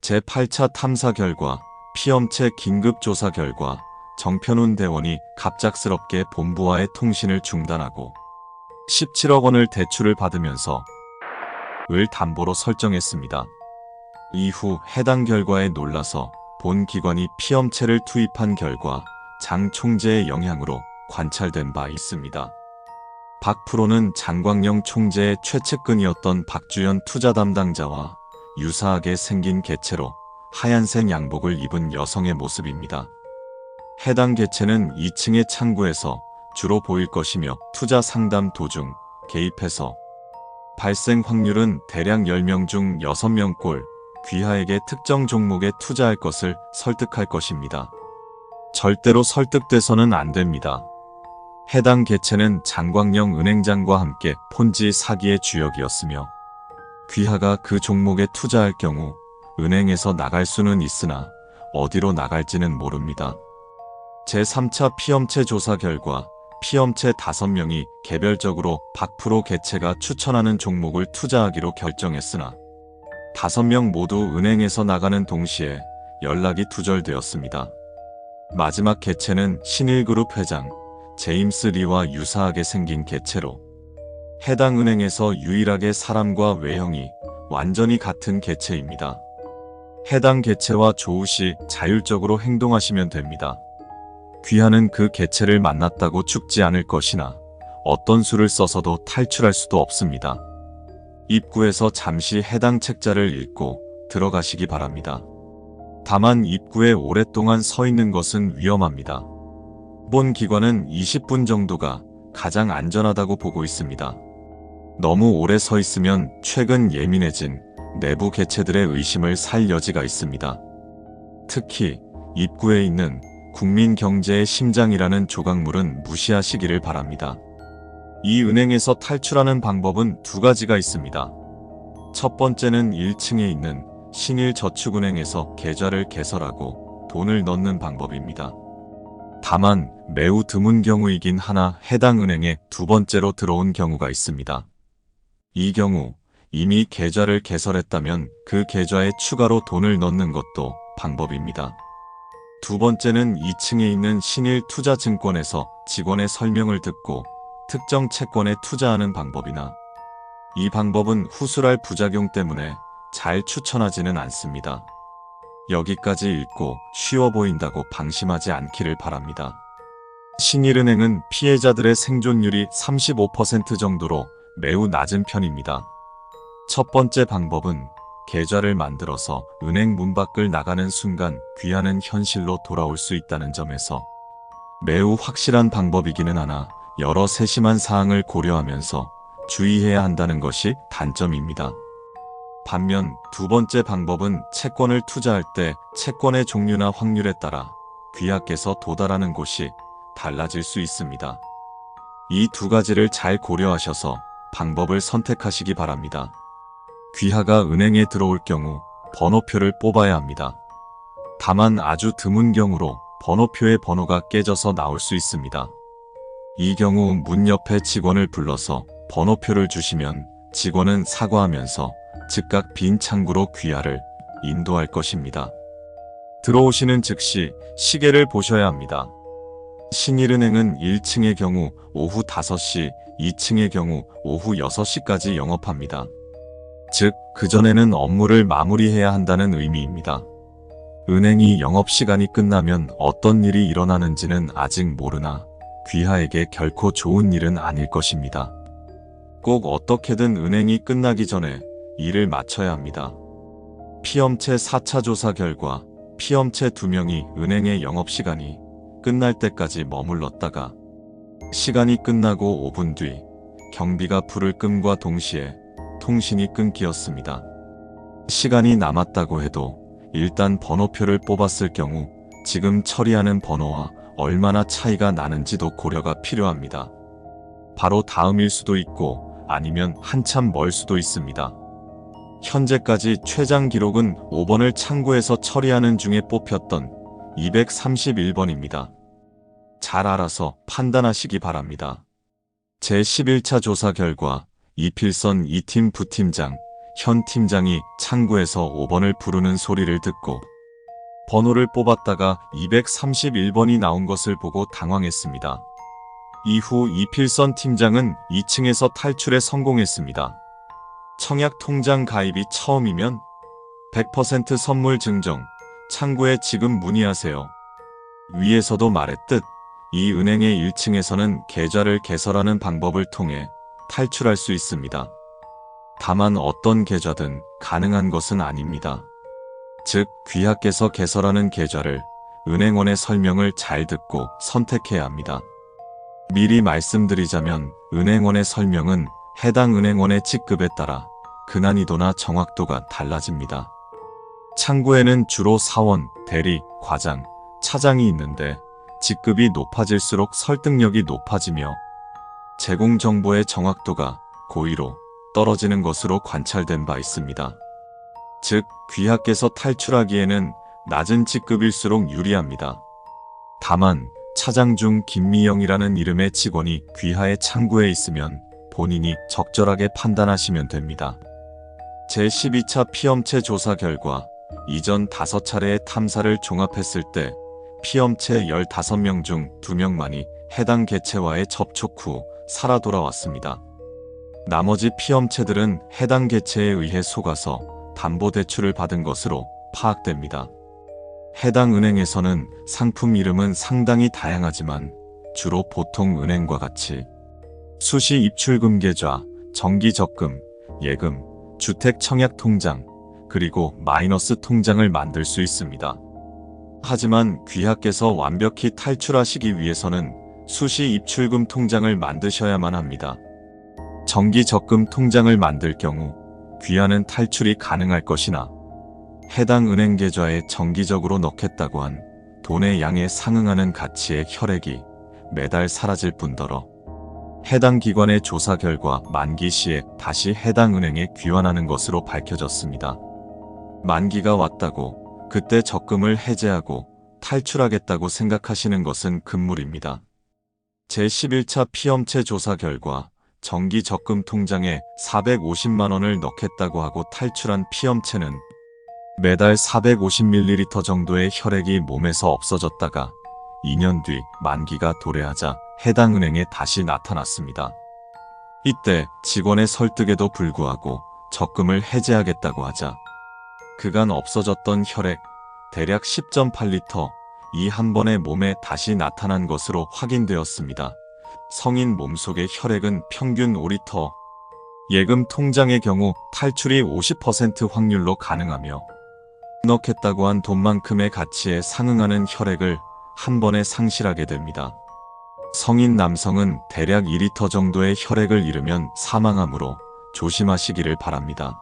제8차 탐사 결과, 피엄체 긴급조사 결과 정편훈 대원이 갑작스럽게 본부와의 통신을 중단하고 17억 원을 대출을 받으면서 을 담보로 설정했습니다. 이후 해당 결과에 놀라서 본 기관이 피엄체를 투입한 결과 장 총재의 영향으로 관찰된 바 있습니다. 박 프로는 장광영 총재의 최측근이었던 박주연 투자 담당자와 유사하게 생긴 개체로 하얀색 양복을 입은 여성의 모습입니다. 해당 개체는 2층의 창구에서 주로 보일 것이며 투자 상담 도중 개입해서 발생 확률은 대략 10명 중 6명꼴 귀하에게 특정 종목에 투자할 것을 설득할 것입니다. 절대로 설득돼서는 안 됩니다. 해당 개체는 장광영 은행장과 함께 폰지 사기의 주역이었으며 귀하가 그 종목에 투자할 경우 은행에서 나갈 수는 있으나 어디로 나갈지는 모릅니다. 제3차 피엄체 조사 결과 피엄체 5명이 개별적으로 박 프로 개체가 추천하는 종목을 투자하기로 결정했으나 5명 모두 은행에서 나가는 동시에 연락이 두절되었습니다. 마지막 개체는 신일그룹 회장 제임스 리와 유사하게 생긴 개체로 해당 은행에서 유일하게 사람과 외형이 완전히 같은 개체입니다. 해당 개체와 조우 시 자율적으로 행동하시면 됩니다. 귀하는 그 개체를 만났다고 죽지 않을 것이나 어떤 수를 써서도 탈출할 수도 없습니다. 입구에서 잠시 해당 책자를 읽고 들어가시기 바랍니다. 다만 입구에 오랫동안 서 있는 것은 위험합니다. 본 기관은 20분 정도가 가장 안전하다고 보고 있습니다. 너무 오래 서 있으면 최근 예민해진 내부 개체들의 의심을 살 여지가 있습니다. 특히 입구에 있는 국민 경제의 심장이라는 조각물은 무시하시기를 바랍니다. 이 은행에서 탈출하는 방법은 2가지가 있습니다. 첫 번째는 1층에 있는 신일저축은행에서 계좌를 개설하고 돈을 넣는 방법입니다. 다만 매우 드문 경우이긴 하나 해당 은행에 2번째로 들어온 경우가 있습니다. 이 경우 이미 계좌를 개설했다면 그 계좌에 추가로 돈을 넣는 것도 방법입니다. 2번째는 2층에 있는 신일투자증권에서 직원의 설명을 듣고 특정 채권에 투자하는 방법이나 이 방법은 후술할 부작용 때문에 잘 추천하지는 않습니다. 여기까지 읽고 쉬워 보인다고 방심하지 않기를 바랍니다. 신일은행은 피해자들의 생존율이 35% 정도로 매우 낮은 편입니다. 첫 번째 방법은 계좌를 만들어서 은행 문 밖을 나가는 순간 귀하는 현실로 돌아올 수 있다는 점에서 매우 확실한 방법이기는 하나 여러 세심한 사항을 고려하면서 주의해야 한다는 것이 단점입니다. 반면 2번째 방법은 채권을 투자할 때 채권의 종류나 확률에 따라 귀하께서 도달하는 곳이 달라질 수 있습니다. 이 2가지를 잘 고려하셔서 방법을 선택하시기 바랍니다. 귀하가 은행에 들어올 경우 번호표를 뽑아야 합니다. 다만 아주 드문 경우로 번호표의 번호가 깨져서 나올 수 있습니다. 이 경우 문 옆에 직원을 불러서 번호표를 주시면 직원은 사과하면서 즉각 빈 창구로 귀하를 인도할 것입니다. 들어오시는 즉시 시계를 보셔야 합니다. 신일은행은 1층의 경우 오후 5시, 2층의 경우 오후 6시까지 영업합니다. 즉, 그전에는 업무를 마무리해야 한다는 의미입니다. 은행이 영업시간이 끝나면 어떤 일이 일어나는지는 아직 모르나 귀하에게 결코 좋은 일은 아닐 것입니다. 꼭 어떻게든 은행이 끝나기 전에 일을 마쳐야 합니다. 피엄체 4차 조사 결과 피엄체 2명이 은행의 영업시간이 끝날 때까지 머물렀다가 시간이 끝나고 5분 뒤 경비가 불을 끔과 동시에 통신이 끊기었습니다. 시간이 남았다고 해도 일단 번호표를 뽑았을 경우 지금 처리하는 번호와 얼마나 차이가 나는지도 고려가 필요합니다. 바로 다음일 수도 있고 아니면 한참 멀 수도 있습니다. 현재까지 최장 기록은 5번을 창구에서 처리하는 중에 뽑혔던 231번입니다. 잘 알아서 판단하시기 바랍니다. 제11차 조사 결과 이필선 2팀 부팀장 현 팀장이 창구에서 5번을 부르는 소리를 듣고 번호를 뽑았다가 231번이 나온 것을 보고 당황했습니다. 이후 이필선 팀장은 2층에서 탈출에 성공했습니다. 청약 통장 가입이 처음이면 100% 선물 증정, 창구에 지금 문의하세요. 위에서도 말했듯 이 은행의 1층에서는 계좌를 개설하는 방법을 통해 탈출할 수 있습니다. 다만 어떤 계좌든 가능한 것은 아닙니다. 즉, 귀하께서 개설하는 계좌를 은행원의 설명을 잘 듣고 선택해야 합니다. 미리 말씀드리자면 은행원의 설명은 해당 은행원의 직급에 따라 근난이도나 정확도가 달라집니다. 창구에는 주로 사원, 대리, 과장, 차장이 있는데 직급이 높아질수록 설득력이 높아지며 제공 정보의 정확도가 고의로 떨어지는 것으로 관찰된 바 있습니다. 즉, 귀하께서 탈출하기에는 낮은 직급일수록 유리합니다. 다만 차장 중 김미영이라는 이름의 직원이 귀하의 창구에 있으면 본인이 적절하게 판단하시면 됩니다. 제12차 피엄체 조사 결과 이전 5차례의 탐사를 종합했을 때 피엄체 15명 중 2명만이 해당 개체와의 접촉 후 살아 돌아왔습니다. 나머지 피엄체들은 해당 개체에 의해 속아서 담보대출을 받은 것으로 파악됩니다. 해당 은행에서는 상품 이름은 상당히 다양하지만 주로 보통 은행과 같이 수시 입출금 계좌, 정기 적금, 예금, 주택 청약 통장, 그리고 마이너스 통장을 만들 수 있습니다. 하지만 귀하께서 완벽히 탈출하시기 위해서는 수시 입출금 통장을 만드셔야만 합니다. 정기 적금 통장을 만들 경우 귀하는 탈출이 가능할 것이나 해당 은행 계좌에 정기적으로 넣겠다고 한 돈의 양에 상응하는 가치의 혈액이 매달 사라질 뿐더러 해당 기관의 조사 결과 만기 시에 다시 해당 은행에 귀환하는 것으로 밝혀졌습니다. 만기가 왔다고 그때 적금을 해제하고 탈출하겠다고 생각하시는 것은 금물입니다. 제11차 피엄체 조사 결과 정기 적금 통장에 450만 원을 넣겠다고 하고 탈출한 피엄체는 매달 450ml 정도의 혈액이 몸에서 없어졌다가 2년 뒤 만기가 도래하자 해당 은행에 다시 나타났습니다. 이때 직원의 설득에도 불구하고 적금을 해제하겠다고 하자 그간 없어졌던 혈액 대략 10.8리터 이 한 번에 몸에 다시 나타난 것으로 확인되었습니다. 성인 몸속의 혈액은 평균 5리터. 예금 통장의 경우 탈출이 50% 확률로 가능하며 넣겠다고 한 돈만큼의 가치에 상응하는 혈액을 한 번에 상실하게 됩니다. 성인 남성은 대략 2리터 정도의 혈액을 잃으면 사망하므로 조심하시기를 바랍니다.